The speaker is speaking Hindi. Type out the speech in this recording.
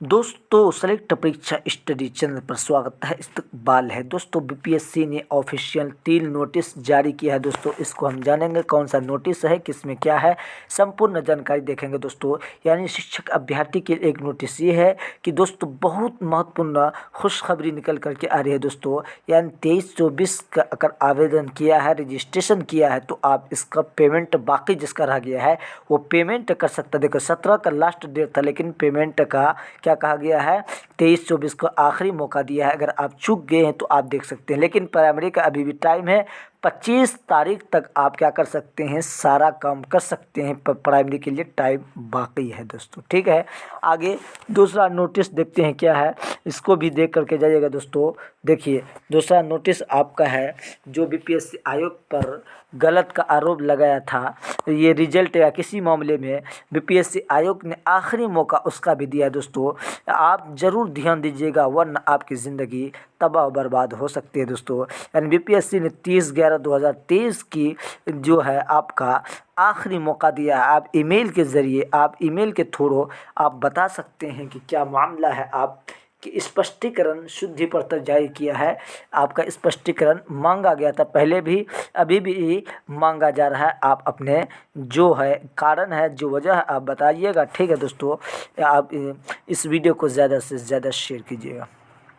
दोस्तों सेलेक्ट परीक्षा स्टडी चैनल पर स्वागत है। इस्तकबाल है दोस्तों। बीपीएससी ने ऑफिशियल 3 नोटिस जारी किया है दोस्तों। इसको हम जानेंगे कौन सा नोटिस है, किसमें क्या है, संपूर्ण जानकारी देखेंगे दोस्तों। यानी शिक्षक अभ्यर्थी के लिए एक नोटिस ये है कि दोस्तों बहुत महत्वपूर्ण खुशखबरी निकल करके आ रही है दोस्तों। यानी 23-24 का अगर आवेदन किया है, रजिस्ट्रेशन किया है, तो आप इसका पेमेंट बाकी जिसका रह गया है वो पेमेंट कर सकता है। देखो 17 का लास्ट डेट था, लेकिन पेमेंट का क्या कहा गया है, 23-24 को आखिरी मौका दिया है। अगर आप चूक गए हैं तो आप देख सकते हैं, लेकिन प्राइमरी का अभी भी टाइम है। 25 तारीख तक आप क्या कर सकते हैं, सारा काम कर सकते हैं। प्राइमरी के लिए टाइम बाकी है दोस्तों, ठीक है। आगे दूसरा नोटिस देखते हैं क्या है, इसको भी देख करके जाइएगा दोस्तों। देखिए दूसरा नोटिस आपका है, जो बीपीएससी आयोग पर गलत का आरोप लगाया था, ये रिजल्ट या किसी मामले में बीपीएससी आयोग ने आखिरी मौका उसका भी दिया है दोस्तों। आप ज़रूर ध्यान दीजिएगा, वरना आपकी ज़िंदगी तबाह बर्बाद हो सकती है दोस्तों। यानी बीपीएससी ने 30/11/2023 की जो है आपका आखिरी मौका दिया है। आप ईमेल के ज़रिए, आप ईमेल के थ्रू आप बता सकते हैं कि क्या मामला है। आप कि स्पष्टीकरण शुद्धि पत्र जारी किया है। आपका स्पष्टीकरण मांगा गया था पहले भी, अभी भी मांगा जा रहा है। आप अपने जो है कारण है, जो वजह है, आप बताइएगा, ठीक है दोस्तों। आप इस वीडियो को ज़्यादा से ज़्यादा शेयर कीजिएगा।